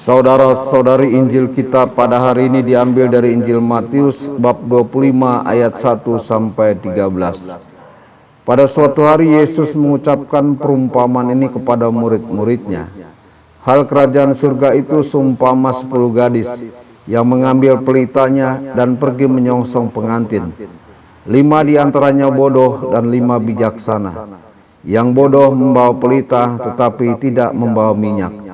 Saudara-saudari, Injil kita pada hari ini diambil dari Injil Matius bab 25 ayat 1 sampai 13. Pada suatu hari Yesus mengucapkan perumpamaan ini kepada murid-muridnya. Hal kerajaan surga itu seumpama 10 gadis yang mengambil pelitanya dan pergi menyongsong pengantin. 5 di antaranya bodoh dan 5 bijaksana. Yang bodoh membawa pelita tetapi tidak membawa minyak.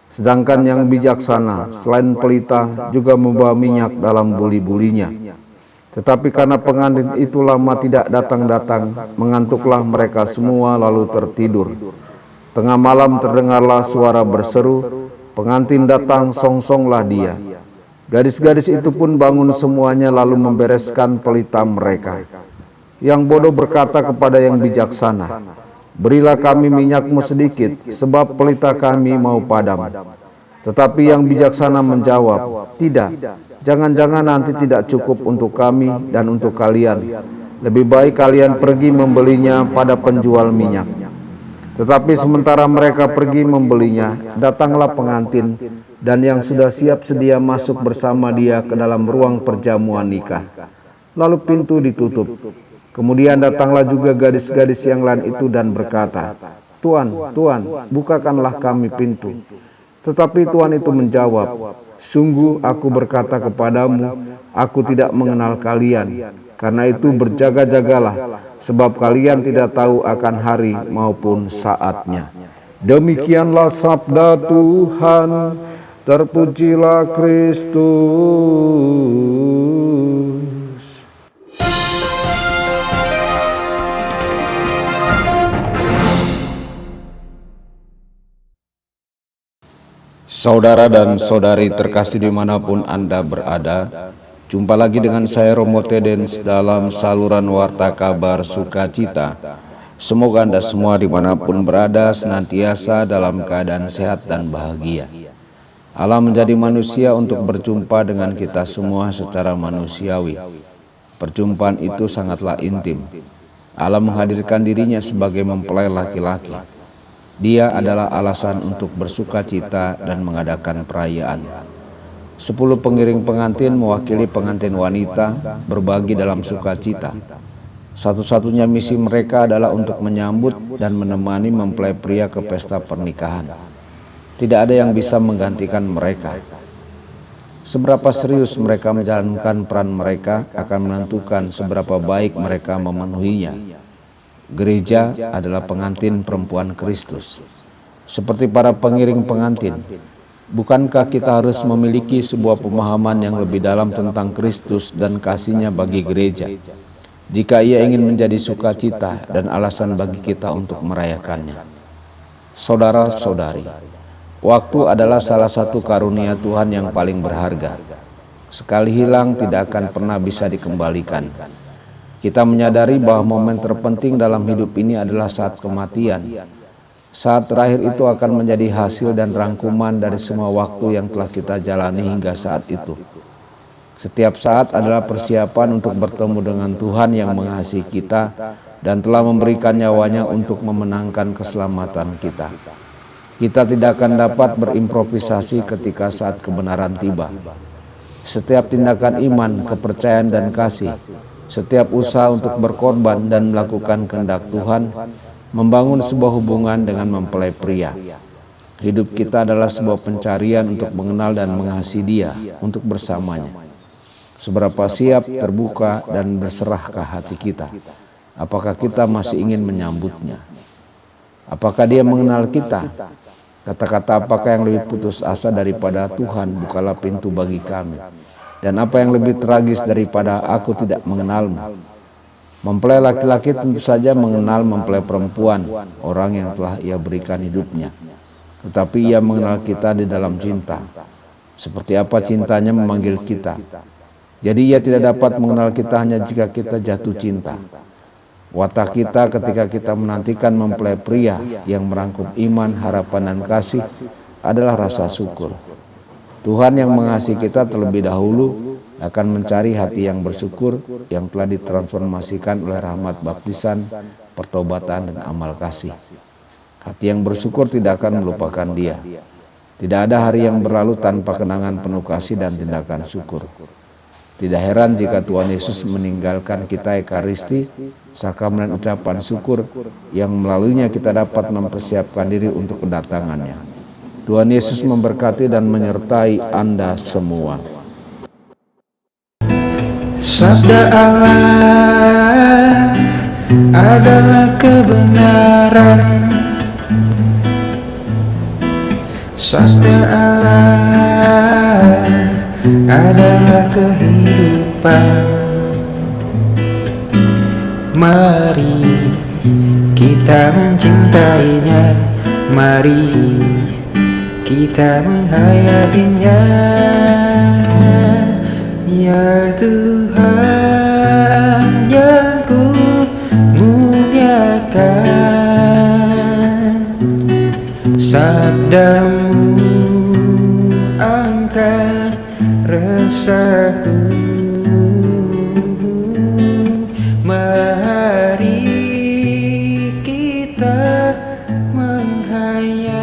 Sedangkan yang bijaksana selain pelita juga membawa minyak dalam buli-bulinya. Tetapi karena pengantin itu lama tidak datang-datang, mengantuklah mereka semua lalu tertidur. Tengah malam terdengarlah suara berseru, pengantin datang, songsonglah dia. Gadis-gadis itu pun bangun semuanya lalu membereskan pelita mereka. Yang bodoh berkata kepada yang bijaksana, "Berilah kami minyakmu sedikit, sebab pelita kami mau padam." Tetapi yang bijaksana menjawab, "Tidak, jangan-jangan nanti tidak cukup untuk kami dan untuk kalian. Lebih baik kalian pergi membelinya pada penjual minyak." Tetapi sementara mereka pergi membelinya, datanglah pengantin, dan yang sudah siap sedia masuk bersama dia ke dalam ruang perjamuan nikah. Lalu pintu ditutup. Kemudian datanglah juga gadis-gadis yang lain itu dan berkata, "Tuan, Tuan, bukakanlah kami pintu." Tetapi Tuan itu menjawab, "Sungguh aku berkata kepadamu, aku tidak mengenal kalian. Karena itu berjaga-jagalah, sebab kalian tidak tahu akan hari maupun saatnya." Demikianlah sabda Tuhan. Terpujilah Kristus. Saudara dan saudari terkasih dimanapun Anda berada, jumpa lagi dengan saya Romo Tedens dalam saluran Warta Kabar Sukacita. Semoga Anda semua dimanapun berada senantiasa dalam keadaan sehat dan bahagia. Allah menjadi manusia untuk berjumpa dengan kita semua secara manusiawi. Perjumpaan itu sangatlah intim. Allah menghadirkan dirinya sebagai mempelai laki-laki. Dia adalah alasan untuk bersuka cita dan mengadakan perayaan. 10 pengiring pengantin mewakili pengantin wanita berbagi dalam sukacita. Satu-satunya misi mereka adalah untuk menyambut dan menemani mempelai pria ke pesta pernikahan. Tidak ada yang bisa menggantikan mereka. Seberapa serius mereka menjalankan peran mereka akan menentukan seberapa baik mereka memenuhinya. Gereja adalah pengantin perempuan Kristus. Seperti para pengiring pengantin, bukankah kita harus memiliki sebuah pemahaman yang lebih dalam tentang Kristus dan kasih-Nya bagi gereja, jika Ia ingin menjadi sukacita dan alasan bagi kita untuk merayakannya? Saudara-saudari, waktu adalah salah satu karunia Tuhan yang paling berharga. Sekali hilang tidak akan pernah bisa dikembalikan. Kita menyadari bahwa momen terpenting dalam hidup ini adalah saat kematian. Saat terakhir itu akan menjadi hasil dan rangkuman dari semua waktu yang telah kita jalani hingga saat itu. Setiap saat adalah persiapan untuk bertemu dengan Tuhan yang mengasihi kita dan telah memberikan nyawanya untuk memenangkan keselamatan kita. Kita tidak akan dapat berimprovisasi ketika saat kebenaran tiba. Setiap tindakan iman, kepercayaan dan kasih, setiap usaha untuk berkorban dan melakukan kehendak Tuhan, membangun sebuah hubungan dengan mempelai pria. Hidup kita adalah sebuah pencarian untuk mengenal dan mengasihi Dia, untuk bersamanya. Seberapa siap, terbuka, dan berserahkah hati kita? Apakah kita masih ingin menyambutnya? Apakah Dia mengenal kita? Kata-kata apakah yang lebih putus asa daripada "Tuhan, bukalah pintu bagi kami"? Dan apa yang lebih tragis daripada "Aku tidak mengenalmu"? Mempelai laki-laki tentu saja mengenal mempelai perempuan, orang yang telah ia berikan hidupnya. Tetapi ia mengenal kita di dalam cinta. Seperti apa cintanya memanggil kita. Jadi ia tidak dapat mengenal kita hanya jika kita jatuh cinta. Watak kita ketika kita menantikan mempelai pria yang merangkum iman, harapan, dan kasih adalah rasa syukur. Tuhan yang mengasihi kita terlebih dahulu akan mencari hati yang bersyukur yang telah ditransformasikan oleh rahmat baptisan, pertobatan, dan amal kasih. Hati yang bersyukur tidak akan melupakan Dia. Tidak ada hari yang berlalu tanpa kenangan penuh kasih dan tindakan syukur. Tidak heran jika Tuhan Yesus meninggalkan kita Ekaristi, sakramen ucapan syukur yang melaluinya kita dapat mempersiapkan diri untuk kedatangannya. Tuhan Yesus memberkati dan menyertai Anda semua. Sabda Allah adalah kebenaran. Sabda Allah adalah kehidupan. Mari kita mencintainya, mari kita menghayatinya. Ya Tuhan yang ku muliakan, sabdamu angkat resahku. Mari kita menghayati